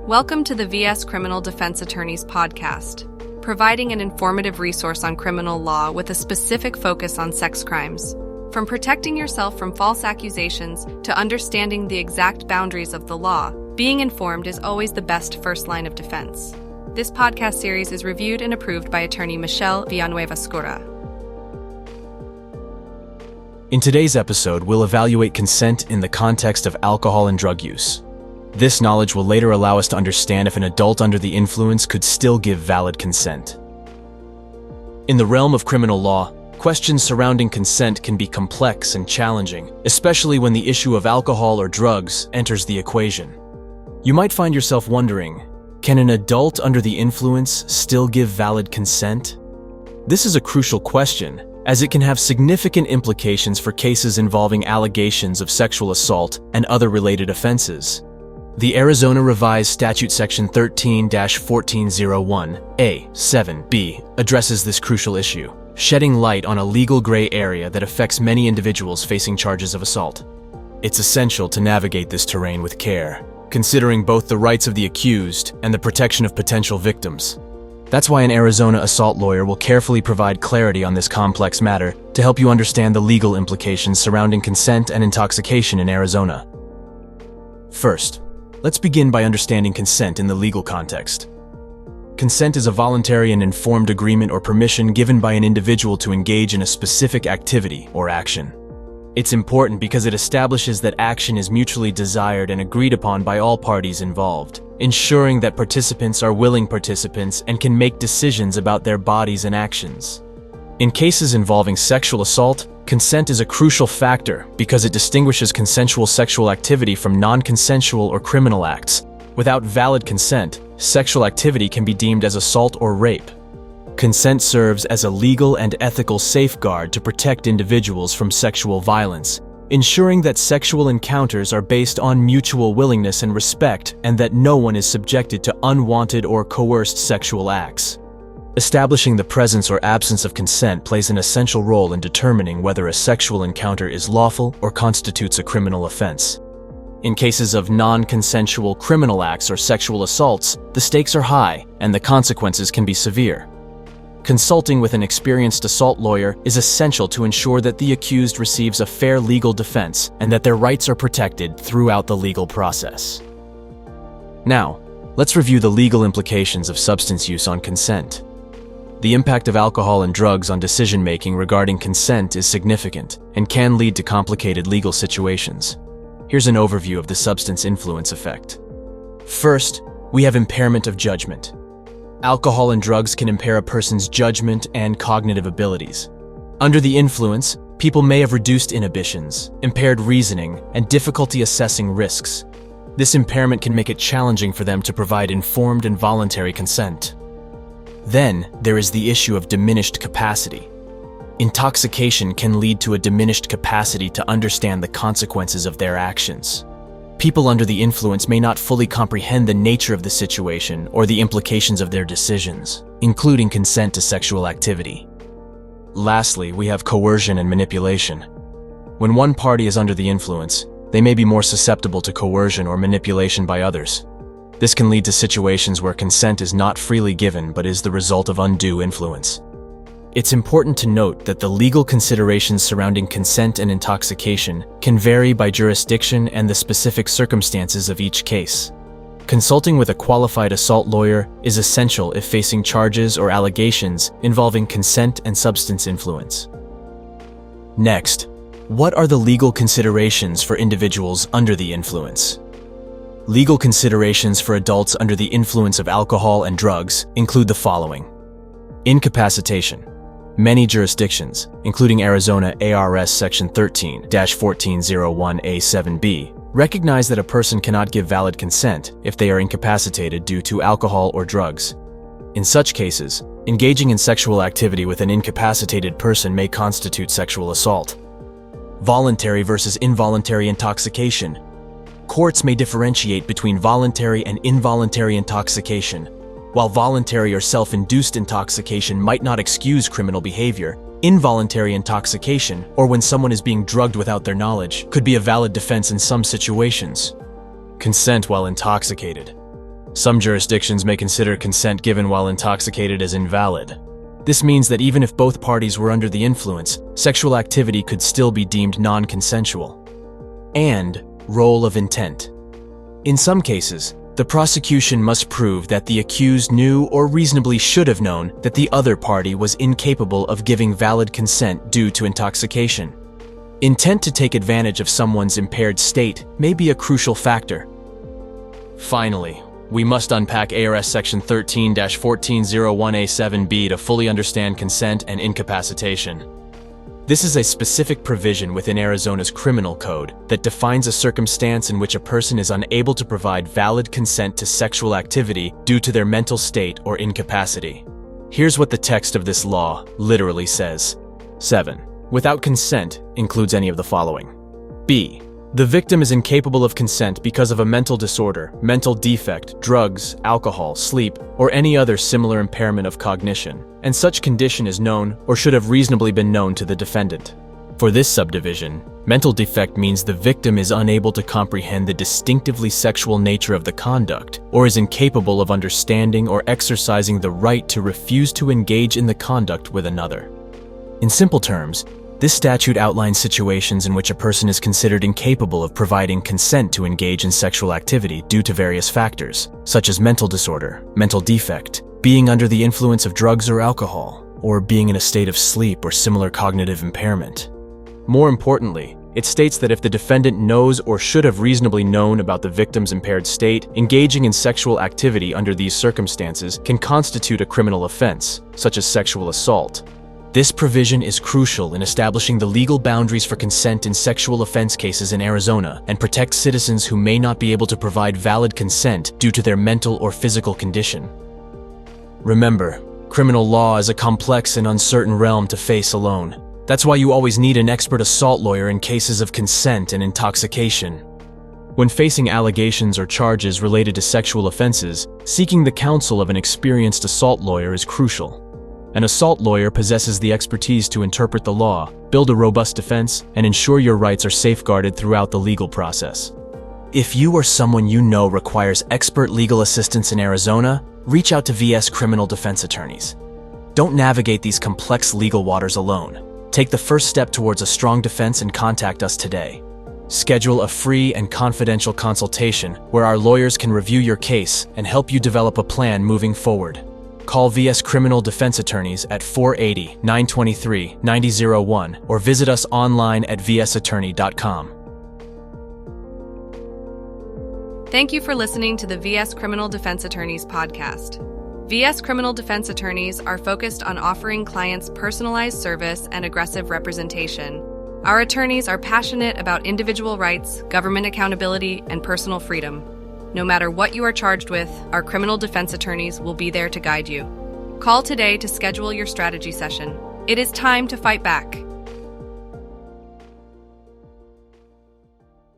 Welcome to the VS Criminal Defense Attorneys podcast, providing an informative resource on criminal law with a specific focus on sex crimes. From protecting yourself from false accusations to understanding the exact boundaries of the law, being informed is always the best first line of defense. This podcast series is reviewed and approved by attorney Michelle Villanueva Scura. In today's episode, we'll evaluate consent in the context of alcohol and drug use. This knowledge will later allow us to understand if an adult under the influence could still give valid consent. In the realm of criminal law, questions surrounding consent can be complex and challenging, especially when the issue of alcohol or drugs enters the equation. You might find yourself wondering, can an adult under the influence still give valid consent? This is a crucial question, as it can have significant implications for cases involving allegations of sexual assault and other related offenses. The Arizona Revised Statute Section 13-1401A-7B addresses this crucial issue, shedding light on a legal gray area that affects many individuals facing charges of assault. It's essential to navigate this terrain with care, considering both the rights of the accused and the protection of potential victims. That's why an Arizona assault lawyer will carefully provide clarity on this complex matter to help you understand the legal implications surrounding consent and intoxication in Arizona. First, let's begin by understanding consent in the legal context. Consent is a voluntary and informed agreement or permission given by an individual to engage in a specific activity or action. It's important because it establishes that action is mutually desired and agreed upon by all parties involved, ensuring that participants are willing participants and can make decisions about their bodies and actions. In cases involving sexual assault, consent is a crucial factor because it distinguishes consensual sexual activity from non-consensual or criminal acts. Without valid consent, sexual activity can be deemed as assault or rape. Consent serves as a legal and ethical safeguard to protect individuals from sexual violence, ensuring that sexual encounters are based on mutual willingness and respect and that no one is subjected to unwanted or coerced sexual acts. Establishing the presence or absence of consent plays an essential role in determining whether a sexual encounter is lawful or constitutes a criminal offense. In cases of non-consensual criminal acts or sexual assaults, the stakes are high and the consequences can be severe. Consulting with an experienced assault lawyer is essential to ensure that the accused receives a fair legal defense and that their rights are protected throughout the legal process. Now, let's review the legal implications of substance use on consent. The impact of alcohol and drugs on decision-making regarding consent is significant and can lead to complicated legal situations. Here's an overview of the substance influence effect. First, we have impairment of judgment. Alcohol and drugs can impair a person's judgment and cognitive abilities. Under the influence, people may have reduced inhibitions, impaired reasoning, and difficulty assessing risks. This impairment can make it challenging for them to provide informed and voluntary consent. Then, there is the issue of diminished capacity. Intoxication can lead to a diminished capacity to understand the consequences of their actions. People under the influence may not fully comprehend the nature of the situation or the implications of their decisions, including consent to sexual activity. Lastly, we have coercion and manipulation. When one party is under the influence, they may be more susceptible to coercion or manipulation by others. This can lead to situations where consent is not freely given but is the result of undue influence. It's important to note that the legal considerations surrounding consent and intoxication can vary by jurisdiction and the specific circumstances of each case. Consulting with a qualified assault lawyer is essential if facing charges or allegations involving consent and substance influence. Next, what are the legal considerations for individuals under the influence? Legal considerations for adults under the influence of alcohol and drugs include the following. Incapacitation. Many jurisdictions, including Arizona ARS Section 13-1401A-7B, recognize that a person cannot give valid consent if they are incapacitated due to alcohol or drugs. In such cases, engaging in sexual activity with an incapacitated person may constitute sexual assault. Voluntary versus involuntary intoxication. Courts may differentiate between voluntary and involuntary intoxication. While voluntary or self-induced intoxication might not excuse criminal behavior, involuntary intoxication, or when someone is being drugged without their knowledge, could be a valid defense in some situations. Consent while intoxicated. Some jurisdictions may consider consent given while intoxicated as invalid. This means that even if both parties were under the influence, sexual activity could still be deemed non-consensual. And role of intent. In some cases, the prosecution must prove that the accused knew or reasonably should have known that the other party was incapable of giving valid consent due to intoxication. Intent to take advantage of someone's impaired state may be a crucial factor. Finally, we must unpack ARS Section 13-1401A7B to fully understand consent and incapacitation. This is a specific provision within Arizona's criminal code that defines a circumstance in which a person is unable to provide valid consent to sexual activity due to their mental state or incapacity. Here's what the text of this law literally says. 7. Without consent includes any of the following. B. The victim is incapable of consent because of a mental disorder, mental defect, drugs, alcohol, sleep, or any other similar impairment of cognition, and such condition is known or should have reasonably been known to the defendant. For this subdivision, mental defect means the victim is unable to comprehend the distinctively sexual nature of the conduct, or is incapable of understanding or exercising the right to refuse to engage in the conduct with another. In simple terms, this statute outlines situations in which a person is considered incapable of providing consent to engage in sexual activity due to various factors, such as mental disorder, mental defect, being under the influence of drugs or alcohol, or being in a state of sleep or similar cognitive impairment. More importantly, it states that if the defendant knows or should have reasonably known about the victim's impaired state, engaging in sexual activity under these circumstances can constitute a criminal offense, such as sexual assault. This provision is crucial in establishing the legal boundaries for consent in sexual offense cases in Arizona and protects citizens who may not be able to provide valid consent due to their mental or physical condition. Remember, criminal law is a complex and uncertain realm to face alone. That's why you always need an expert assault lawyer in cases of consent and intoxication. When facing allegations or charges related to sexual offenses, seeking the counsel of an experienced assault lawyer is crucial. An assault lawyer possesses the expertise to interpret the law, build a robust defense, and ensure your rights are safeguarded throughout the legal process. If you or someone you know requires expert legal assistance in Arizona, reach out to VS Criminal Defense Attorneys. Don't navigate these complex legal waters alone. Take the first step towards a strong defense and contact us today. Schedule a free and confidential consultation where our lawyers can review your case and help you develop a plan moving forward. Call VS Criminal Defense Attorneys at 480-923-9001 or visit us online at vsattorney.com. Thank you for listening to the VS Criminal Defense Attorneys podcast. VS Criminal Defense Attorneys are focused on offering clients personalized service and aggressive representation. Our attorneys are passionate about individual rights, government accountability, and personal freedom. No matter what you are charged with, our criminal defense attorneys will be there to guide you. Call today to schedule your strategy session. It is time to fight back.